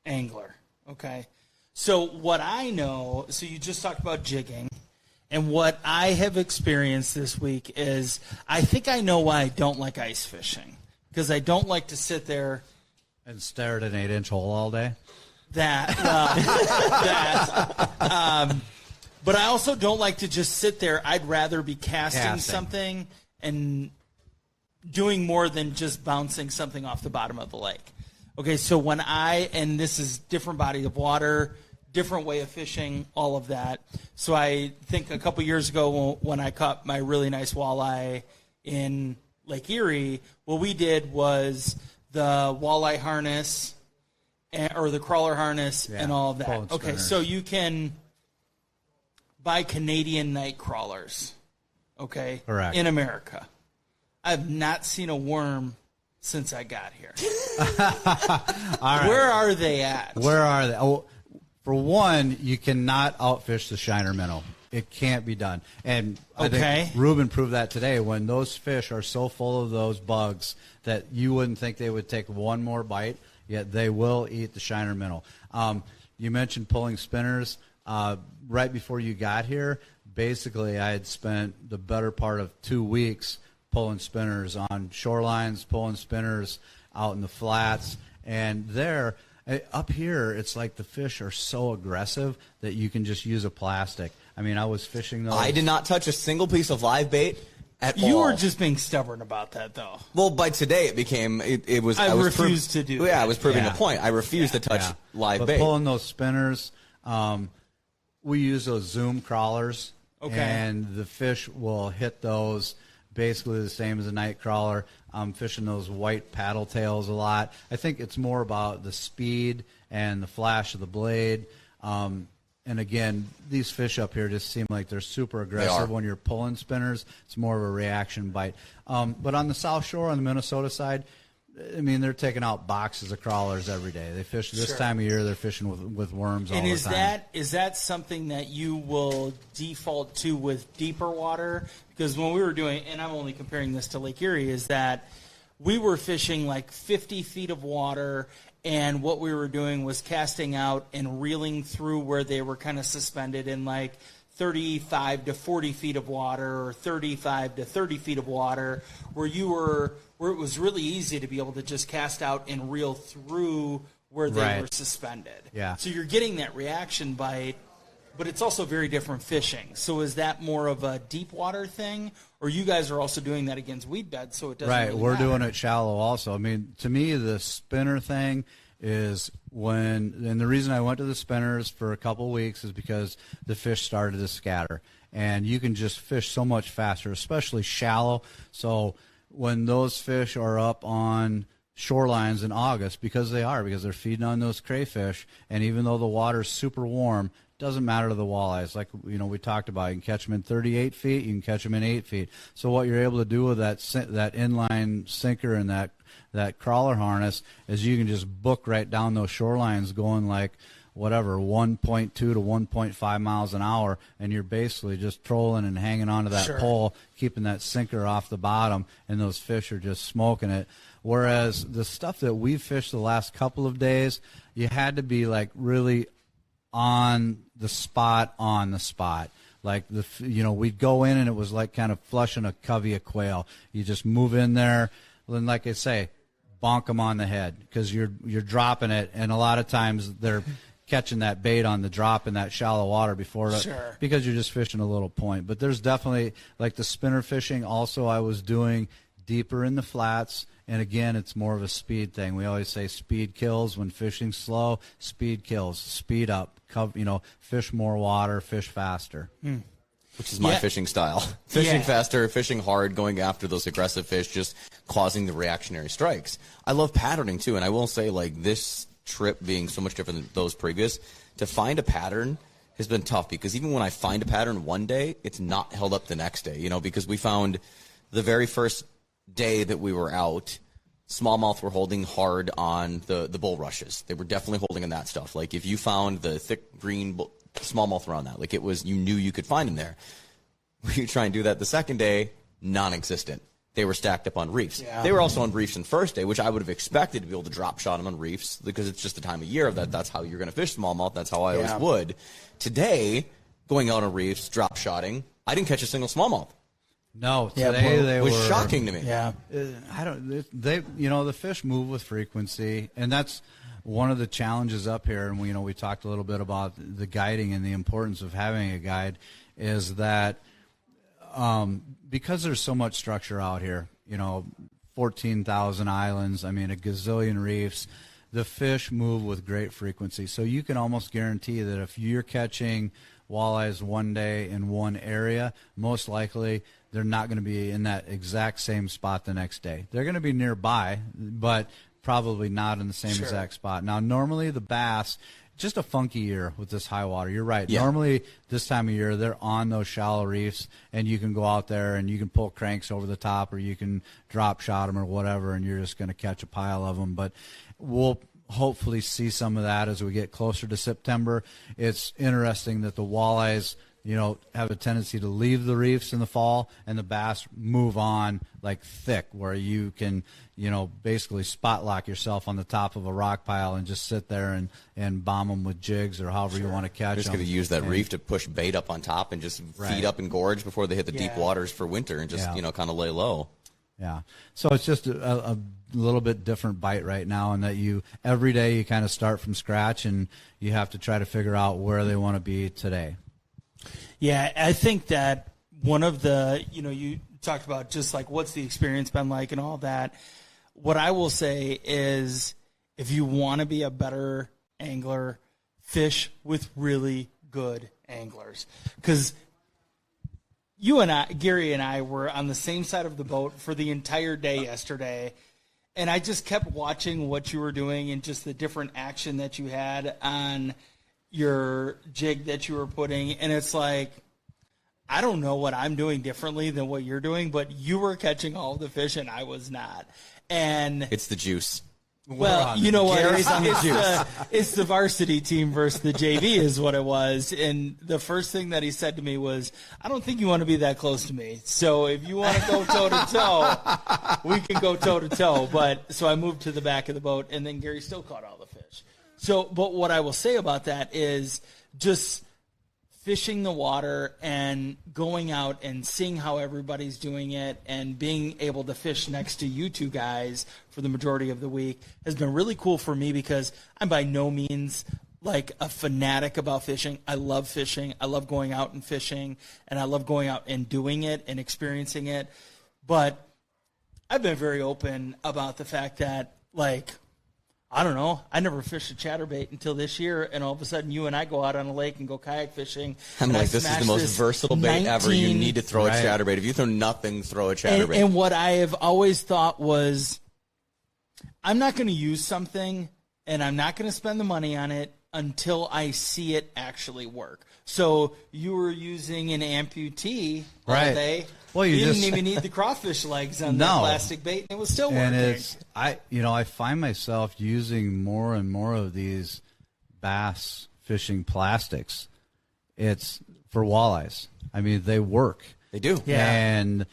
angler. Okay, so what I know, so you just talked about jigging, and what I have experienced this week is I think I know why I don't like ice fishing, because I don't like to sit there and stare at an 8-inch hole all day. But I also don't like to just sit there. I'd rather be casting something and doing more than just bouncing something off the bottom of the lake. Okay, so and this is different body of water, different way of fishing, all of that. So I think a couple years ago when I caught my really nice walleye in Lake Erie, what we did was the walleye harness or the crawler harness and all of that. Okay, so you can buy Canadian night crawlers, okay, correct, in America. I've not seen a worm since I got here. All right. Where are they at? Where are they? Oh, for one, you cannot outfish the shiner minnow. It can't be done. And I think Ruben proved that today when those fish are so full of those bugs that you wouldn't think they would take one more bite, yet they will eat the shiner minnow. You mentioned pulling spinners. Right before you got here, basically I had spent the better part of 2 weeks pulling spinners on shorelines, pulling spinners out in the flats. And there, up here, it's like the fish are so aggressive that you can just use a plastic. I mean, I was fishing those. I did not touch a single piece of live bait at all. You were just being stubborn about that, though. Well, by today it became it was. I refused to do that. Yeah, I was proving a point. I refused to touch live bait. But pulling those spinners, we use those Zoom crawlers, and the fish will hit those basically the same as a night crawler. I'm fishing those white paddle tails a lot. I think it's more about the speed and the flash of the blade. And again, these fish up here just seem like they're super aggressive when you're pulling spinners. It's more of a reaction bite. But on the South Shore, on the Minnesota side, I mean, they're taking out boxes of crawlers every day. They fish this time of year. They're fishing with worms all the time. And is that something that you will default to with deeper water? Because when we were doing, and I'm only comparing this to Lake Erie, is that we were fishing like 50 feet of water, and what we were doing was casting out and reeling through where they were kind of suspended in like 35 to 40 feet of water or 35 to 30 feet of water, where it was really easy to be able to just cast out and reel through where they were suspended. Yeah. So you're getting that reaction bite, but it's also very different fishing. So is that more of a deep water thing, or you guys are also doing that against weed beds, so it doesn't really we're matter? doing it shallow also. I mean, to me, the spinner thing is and the reason I went to the spinners for a couple of weeks is because the fish started to scatter. And you can just fish so much faster, especially shallow. So when those fish are up on shorelines in August, because they're feeding on those crayfish, and even though the water's super warm, doesn't matter to the walleyes. Like, we talked about, you can catch them in 38 feet, you can catch them in 8 feet. So what you're able to do with that inline sinker and that crawler harness is you can just book right down those shorelines going like whatever, 1.2 to 1.5 miles an hour, and you're basically just trolling and hanging onto that pole, keeping that sinker off the bottom, and those fish are just smoking it. Whereas the stuff that we've fished the last couple of days, you had to be like really on the spot. Like we'd go in and it was like kind of flushing a covey of quail. You just move in there, and like I say, bonk them on the head because you're dropping it, and a lot of times they're catching that bait on the drop in that shallow water because you're just fishing a little point. But there's definitely like the spinner fishing. Also, I was doing deeper in the flats. And again, it's more of a speed thing. We always say speed kills when fishing slow. Speed kills. Speed up. Fish more water. Fish faster. Which is my fishing style. Fishing faster, fishing hard, going after those aggressive fish, just causing the reactionary strikes. I love patterning, too. And I will say, like, this trip being so much different than those previous, to find a pattern has been tough. Because even when I find a pattern one day, it's not held up the next day. Because we found the very first day that we were out, smallmouth were holding hard on the bulrushes. They were definitely holding on that stuff. Like if you found the thick green smallmouth around that. Like it was, you knew you could find them there. When you try and do that the second day, non-existent. They were stacked up on reefs. Yeah. They were also on reefs on first day, which I would have expected to be able to drop shot them on reefs because it's just the time of year that that's how you're going to fish smallmouth. That's how I always would. Today, going out on reefs, drop shotting, I didn't catch a single smallmouth. No, today they was were shocking to me. Yeah, I don't. They, the fish move with frequency, and that's one of the challenges up here. And we talked a little bit about the guiding and the importance of having a guide. Is that because there's so much structure out here, 14,000 islands, a gazillion reefs, the fish move with great frequency. So you can almost guarantee that if you're catching walleyes one day in one area, most likely they're not going to be in that exact same spot the next day. They're going to be nearby, but probably not in the same exact spot. Now, normally the bass, just a funky year with this high water. You're right. Yeah. Normally this time of year they're on those shallow reefs, and you can go out there and you can pull cranks over the top, or you can drop shot them or whatever, and you're just going to catch a pile of them. But we'll hopefully see some of that as we get closer to September. It's interesting that the walleyes, have a tendency to leave the reefs in the fall, and the bass move on like thick, where you can, basically spot lock yourself on the top of a rock pile and just sit there and bomb them with jigs or however you want to catch them. Just going to use that reef to push bait up on top and just feed up and gorge before they hit the deep waters for winter and just, kind of lay low. Yeah. So it's just a little bit different bite right now, in that every day you kind of start from scratch, and you have to try to figure out where they want to be today. Yeah, I think that one of the, you talked about just like what's the experience been like and all that. What I will say is, if you want to be a better angler, fish with really good anglers. Because Gary and I were on the same side of the boat for the entire day yesterday, and I just kept watching what you were doing and just the different action that you had on your jig that you were putting, and it's like, I don't know what I'm doing differently than what you're doing, but you were catching all the fish and I was not. And it's the juice. Well, you know what? It's the varsity team versus the JV is what it was. And the first thing that he said to me was, I don't think you want to be that close to me. So if you want to go toe-to-toe, we can go toe-to-toe. So I moved to the back of the boat, and then Gary still caught all the fish. But what I will say about that is just fishing the water and going out and seeing how everybody's doing it and being able to fish next to you two guys for the majority of the week has been really cool for me, because I'm by no means like a fanatic about fishing. I love fishing. I love going out and fishing, and I love going out and doing it and experiencing it. But I've been very open about the fact that, I don't know, I never fished a chatterbait until this year, and all of a sudden you and I go out on a lake and go kayak fishing. I'm like, this is the most versatile bait ever. You need to throw a chatterbait. If you throw nothing, throw a chatterbait. And what I have always thought was, I'm not going to use something, and I'm not going to spend the money on it until I see it actually work. So you were using an amputee all day. Well, you didn't even need the crawfish legs on the plastic bait, and it was still working. And I find myself using more and more of these bass fishing plastics. It's for walleyes. They work. They do. Yeah. And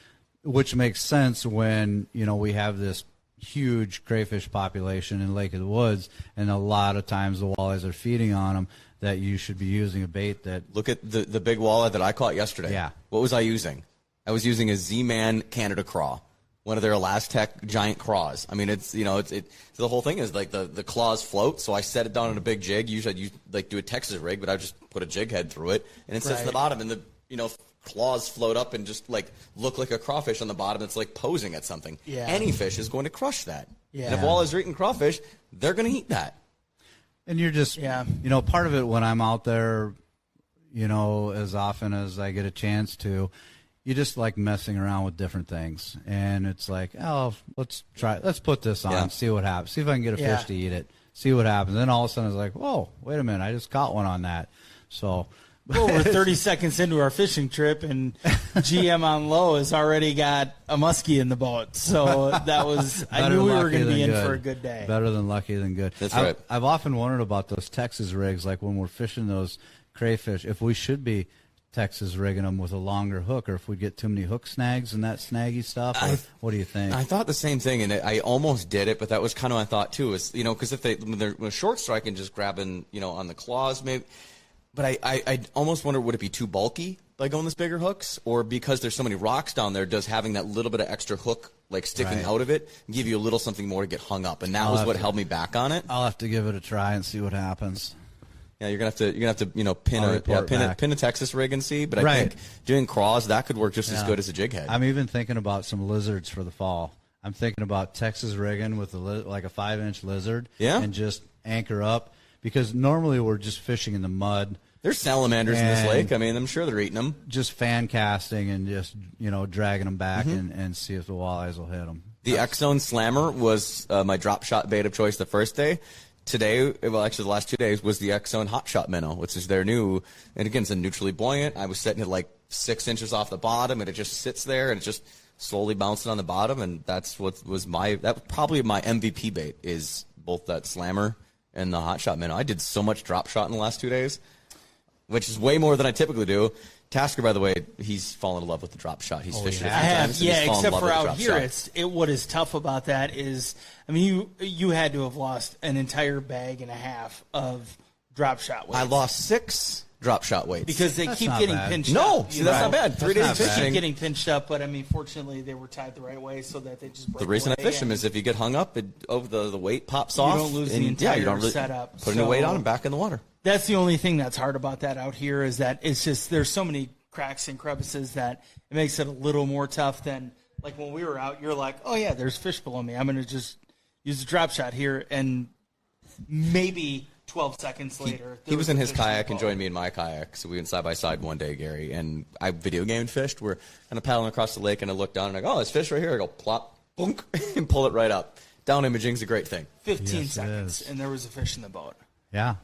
which makes sense when, we have this huge crayfish population in Lake of the Woods, and a lot of times the walleyes are feeding on them, that you should be using a bait that... Look at the big walleye that I caught yesterday. Yeah. What was I using? I was using a Z-Man Canada craw, one of their Elastec giant craws. It's the whole thing is like the claws float, so I set it down on a big jig. Usually I'd do a Texas rig, but I just put a jig head through it, and it sits in the bottom, and the claws float up and just look like a crawfish on the bottom that's posing at something. Yeah. Any fish is going to crush that. Yeah. And if walleyes are eating crawfish, they're going to eat that. And you're just, part of it when I'm out there, as often as I get a chance to, you just like messing around with different things. And it's like, let's put this on, see what happens. See if I can get a fish to eat it. See what happens. Then all of a sudden it's like, whoa, wait a minute, I just caught one on that. So... Well, we're 30 seconds into our fishing trip, and GM on low has already got a muskie in the boat. So I knew we were going to be in for a good day. Better than lucky than good. That's right. I've often wondered about those Texas rigs, like when we're fishing those crayfish, if we should be Texas rigging them with a longer hook, or if we get too many hook snags and that snaggy stuff. What do you think? I thought the same thing, and I almost did it, but that was kind of my thought too. Is because if when they're short striking, just grabbing on the claws maybe. But I almost wonder, would it be too bulky by going this bigger hooks, or because there's so many rocks down there, does having that little bit of extra hook like sticking out of it give you a little something more to get hung up? And that was what held me back on it. I'll have to give it a try and see what happens. Yeah, you're gonna have to pin a Texas rig and see. But I think doing craws, that could work just as good as a jig head. I'm even thinking about some lizards for the fall. I'm thinking about Texas rigging with like a 5-inch lizard, and just anchor up, because normally we're just fishing in the mud. There's salamanders in this lake. I mean, I'm sure they're eating them. Just fan casting and just dragging them back and see if the walleyes will hit them. The X-Zone Slammer was my drop shot bait of choice the first day. Today, well, actually the last 2 days, was the X-Zone Hot Shot Minnow, which is their new, and again, it's a neutrally buoyant. I was setting it like 6 inches off the bottom, and it just sits there, and it's just slowly bouncing on the bottom, and that's what was probably my MVP bait, is both that Slammer and the Hot Shot Minnow. I did so much drop shot in the last 2 days, which is way more than I typically do. Tasker, by the way, he's fallen in love with the drop shot. He's fished it a few times. Yeah, except for out here, what is tough about that is, I mean, you had to have lost an entire bag and a half of drop shot weights. I lost 6 drop shot weights. Because they keep getting pinched up. No, see, that's not bad. 3 days of fishing. They keep getting pinched up, but I mean, fortunately, they were tied the right way so that they just break The reason I fish them is if you get hung up, the weight pops off. You don't lose the entire setup. Putting the weight on and back in the water. That's the only thing that's hard about that out here, is that it's just there's so many cracks and crevices that it makes it a little more tough than, like, when we were out, you're like, oh yeah, there's fish below me. I'm going to just use a drop shot here, and maybe 12 seconds later. He was in his kayak and joined me in my kayak, so we went side by side one day, Gary, and I video game fished. We're kind of paddling across the lake, and I look down and I go, oh, there's fish right here. I go plop, boonk, and pull it right up. Down imaging's a great thing. 15 seconds, and there was a fish in the boat. Yeah.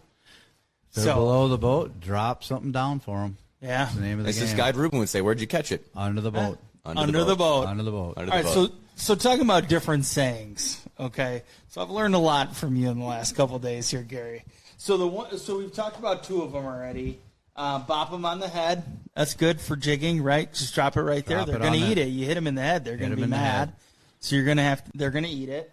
If they're below the boat, drop something down for them. Yeah. That's the name of the game. This guide Ruben would say, where'd you catch it? Under the boat. Under the boat. Under the boat. All right, so talking about different sayings, okay? So I've learned a lot from you in the last couple of days here, Gary. So we've talked about 2 of them already. Bop them on the head. That's good for jigging, right? Just drop it right there. They're going to eat it. You hit them in the head, they're going to be mad. So they're going to eat it.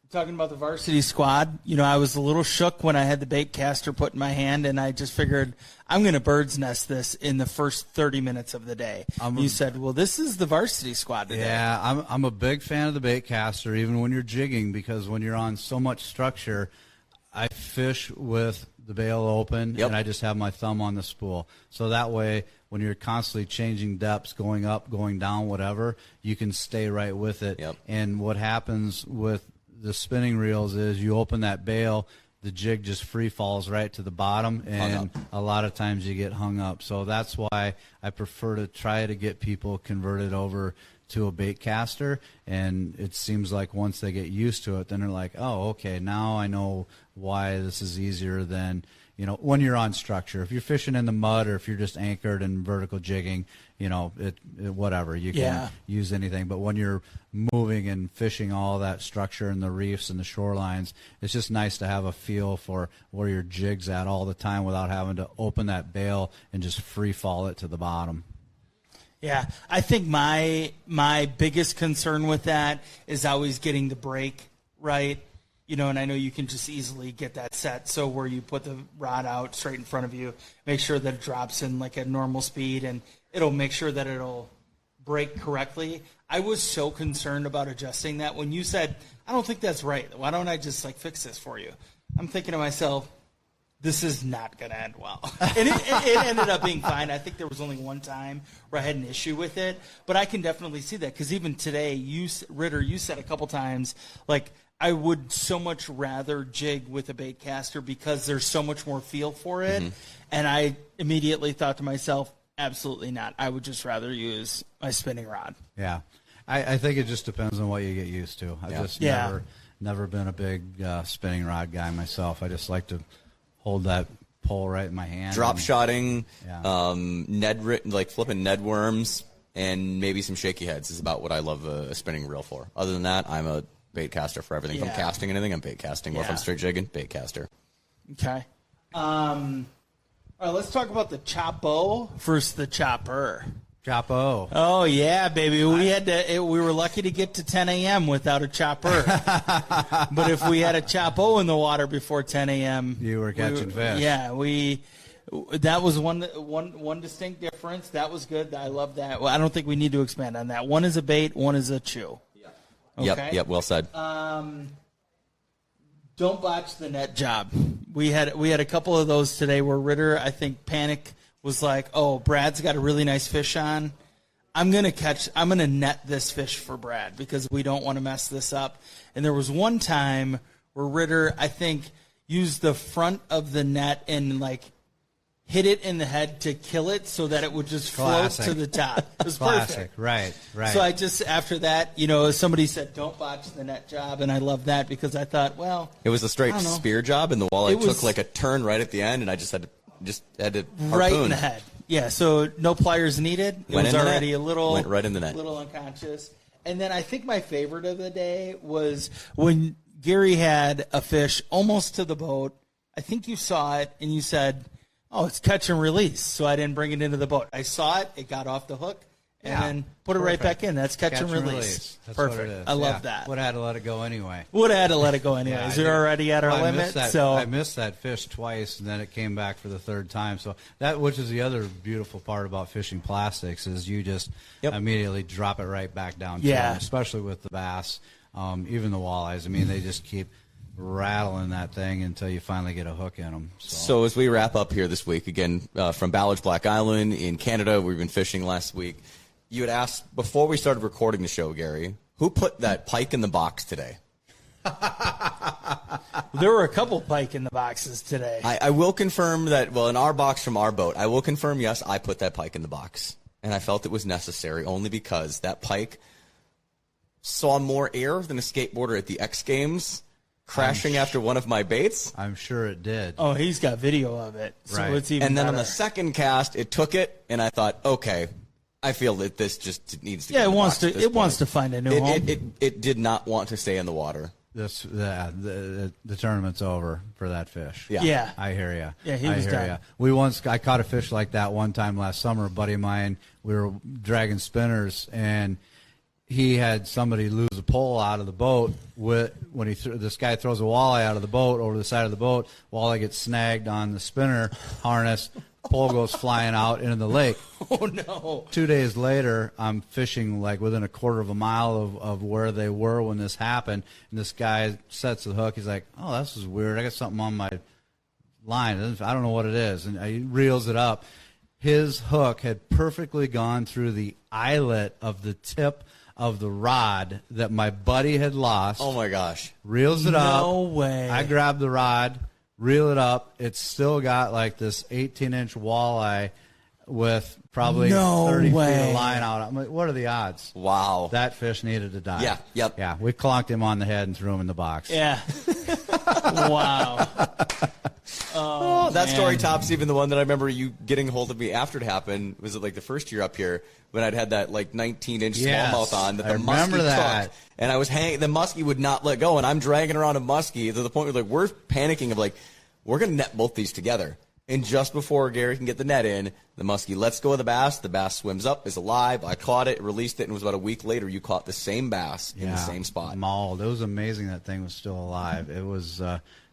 Talking about the varsity squad, I was a little shook when I had the bait caster put in my hand, and I just figured I'm going to bird's nest this in the first 30 minutes of the day. You said, well, this is the varsity squad today. Yeah, I'm a big fan of the bait caster, even when you're jigging, because when you're on so much structure, I fish with the bail open, and I just have my thumb on the spool. So that way, when you're constantly changing depths, going up, going down, whatever, you can stay right with it. Yep. And what happens with the spinning reels is you open that bail, the jig just free falls right to the bottom, and a lot of times you get hung up. So that's why I prefer to try to get people converted over to a bait caster, and it seems like once they get used to it, then they're like, oh, okay, now I know why this is easier than, when you're on structure. If you're fishing in the mud, or if you're just anchored and vertical jigging, whatever, you can use anything. But when you're moving and fishing all that structure and the reefs and the shorelines, it's just nice to have a feel for where your jig's at all the time without having to open that bail and just free fall it to the bottom. Yeah, I think my biggest concern with that is always getting the break right. And I know you can just easily get that set. So where you put the rod out straight in front of you, make sure that it drops in like a normal speed, and it'll make sure that it'll break correctly. I was so concerned about adjusting that. When you said, I don't think that's right, why don't I just fix this for you? I'm thinking to myself, this is not going to end well. And it ended up being fine. I think there was only one time where I had an issue with it, but I can definitely see that, because even today, Ritter, you said a couple times, I would so much rather jig with a bait caster because there's so much more feel for it. Mm-hmm. And I immediately thought to myself, absolutely not. I would just rather use my spinning rod. Yeah. I think it just depends on what you get used to. I've just never been a big spinning rod guy myself. I just like to hold that pole right in my hand. Drop shotting, flipping Ned worms, and maybe some shaky heads is about what I love a spinning reel for. Other than that, I'm a bait caster for everything. If I'm casting anything, I'm bait casting. Or if I'm straight jigging, bait caster. Okay. All right, let's talk about the Chapo versus the Chopper. Chapo. Oh yeah, baby. We were lucky to get to 10 a.m. without a chopper. But if we had a Chapo in the water before 10 a.m., you were catching fish. Yeah, that was one distinct difference. That was good. I love that. Well, I don't think we need to expand on that. One is a bait, one is a chew. Yeah. Okay? Yep. Well said. Don't botch the net job. We had a couple of those today where Ritter, I think, panic. Was like, oh, Brad's got a really nice fish on. I'm gonna net this fish for Brad because we don't want to mess this up. And there was one time where Ritter, I think, used the front of the net and like hit it in the head to kill it so that it would just float to the top. It was Classic. perfect. Right. So I just, after that, somebody said, don't botch the net job, and I love that because I thought, well, it was a straight spear job, and the walleye took like a turn right at the end, and I just had to harpoon. Right in the head. Yeah, so no pliers needed. It was already a little went right in the net. Little unconscious. And then I think my favorite of the day was when Gary had a fish almost to the boat. I think you saw it and you said, "Oh, it's catch and release." So I didn't bring it into the boat. I saw it, it got off the hook. And then put it right back in. That's catch and release. That's perfect. What it is. I love that. Would have had to let it go anyway. Would have had to let it go anyway. We're already at our limit. I missed that fish twice, and then it came back for the third time. So which is the other beautiful part about fishing plastics, is you just immediately drop it right back down to them, especially with the bass, even the walleyes. I mean, they just keep rattling that thing until you finally get a hook in them. So as we wrap up here this week, again, from Ballards Black Island in Canada, we've been fishing last week. You had asked before we started recording the show, Gary, who put that pike in the box today? There were a couple pike in the boxes today. I will confirm that, well, in our box from our boat, I will confirm, yes, I put that pike in the box. And I felt it was necessary only because that pike saw more air than a skateboarder at the X Games crashing after one of my baits. I'm sure it did. Oh, he's got video of it. So right. It's even and then better. on the second cast, it took it, and I thought, okay, I feel that this just needs to. Yeah, it wants to find a new home. It did not want to stay in the water. The tournament's over for that fish. Yeah. I hear you. Yeah, he was done. I caught a fish like that one time last summer. A buddy of mine, we were dragging spinners, and he had somebody lose a pole out of the boat when this guy throws a walleye out of the boat over the side of the boat. Walleye gets snagged on the spinner harness. Pole goes flying out into the lake. Oh, no. 2 days later, I'm fishing like within a quarter of a mile of where they were when this happened. And this guy sets the hook. He's like, oh, this is weird. I got something on my line. I don't know what it is. And he reels it up. His hook had perfectly gone through the eyelet of the tip of the rod that my buddy had lost. Oh, my gosh. Reels it up. No way. I grabbed the rod. Reel it up. It's still got like this 18-inch walleye with probably 30 feet of line out. I'm like, what are the odds? Wow. That fish needed to die. Yeah, yep. Yeah, we clonked him on the head and threw him in the box. Yeah. Wow. Oh, that story tops even the one that I remember you getting hold of me after it happened. Was it like the first year up here when I'd had that like 19-inch smallmouth on that the muskie took, and I was hanging. The muskie would not let go, and I'm dragging around a muskie to the point where like we're panicking of like we're gonna net both these together. And just before Gary can get the net in, the muskie lets go of the bass. The bass swims up, is alive. I caught it, released it, and it was about a week later you caught the same bass in the same spot. Mauled. It was amazing that thing was still alive. It was.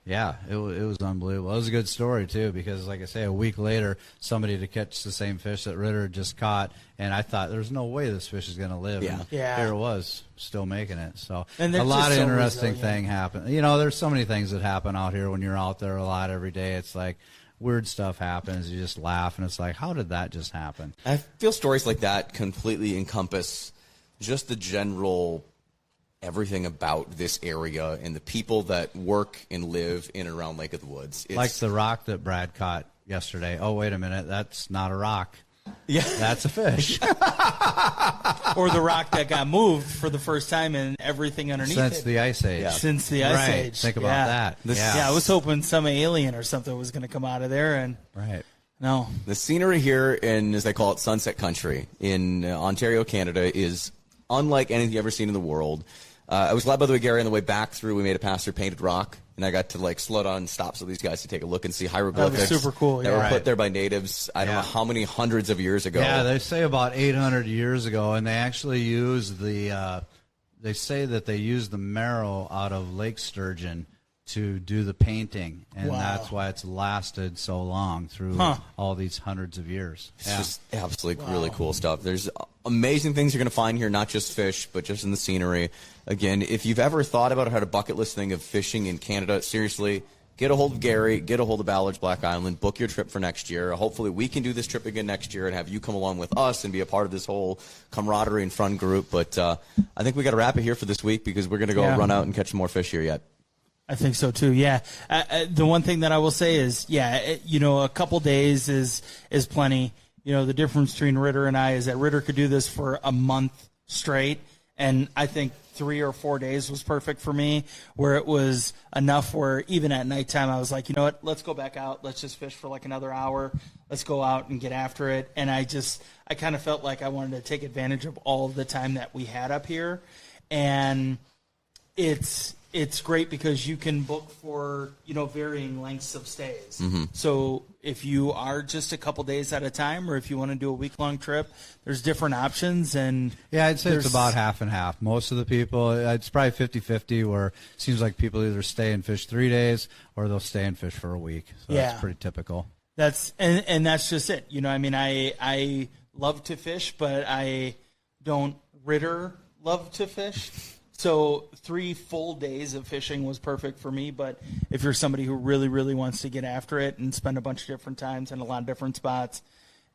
It was unbelievable. It was a good story, too, because, like I say, a week later, somebody to catch the same fish that Ritter just caught, and I thought, there's no way this fish is going to live. Yeah. And here it was, still making it. So and a lot of interesting things happen. You know, there's so many things that happen out here when you're out there a lot every day. It's like weird stuff happens. You just laugh, and it's like, how did that just happen? I feel stories like that completely encompass just the general everything about this area and the people that work and live in and around Lake of the Woods. It's like the rock that Brad caught yesterday. Oh, wait a minute. That's not a rock. Yeah. That's a fish. Or the rock that got moved for the first time and everything underneath Since it. the Ice Age. Yeah. Since the Ice Age. Think about that. I was hoping some alien or something was going to come out of there. And no. The scenery here in, as they call it, Sunset Country in Ontario, Canada, is unlike anything you've ever seen in the world. I was glad, by the way, Gary, on the way back through, we made a pass through Painted Rock, and I got to like slow down and stop so these guys to take a look and see hieroglyphics super cool, that were put there by natives. I don't know how many hundreds of years ago. Yeah, they say about 800 years ago, and they actually use the. They say that they use the marrow out of lake sturgeon to do the painting, and that's why it's lasted so long through all these hundreds of years. It's just absolutely really cool stuff. There's amazing things you're going to find here, not just fish, but just in the scenery. Again, if you've ever thought about how to bucket list thing of fishing in Canada, seriously, get a hold of Gary, get a hold of Ballards Black Island, book your trip for next year. Hopefully we can do this trip again next year and have you come along with us and be a part of this whole camaraderie and fun group. But I think we got to wrap it here for this week because we're going to go run out and catch some more fish here yet. I think so too. Yeah. The one thing that I will say is, a couple days is plenty. The difference between Ritter and I is that Ritter could do this for a month straight, and I think 3 or 4 days was perfect for me, where it was enough where even at nighttime I was like, you know what, let's go back out. Let's just fish for like another hour. Let's go out and get after it. And I kind of felt like I wanted to take advantage of all of the time that we had up here. And it's great because you can book for, varying lengths of stays. Mm-hmm. So if you are just a couple days at a time, or if you want to do a week-long trip, there's different options. And yeah, I'd say it's about half and half. Most of the people, it's probably 50-50, where it seems like people either stay and fish 3 days or they'll stay and fish for a week. So that's pretty typical. That's just it. I love to fish, but I don't love to fish. So 3 full days of fishing was perfect for me, but if you're somebody who really, really wants to get after it and spend a bunch of different times in a lot of different spots,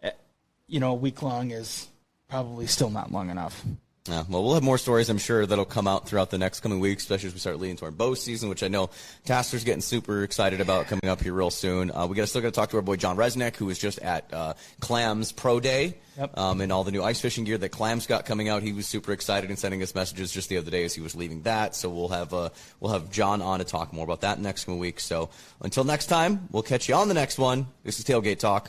a week long is probably still not long enough. Yeah, well, we'll have more stories, I'm sure, that'll come out throughout the next coming weeks, especially as we start leading to our bow season, which I know Tasker's getting super excited about coming up here real soon. We still got to talk to our boy John Resnick, who was just at Clams Pro Day, and all the new ice fishing gear that Clams got coming out. He was super excited and sending us messages just the other day as he was leaving that. So we'll have John on to talk more about that next coming week. So until next time, we'll catch you on the next one. This is Tailgate Talk.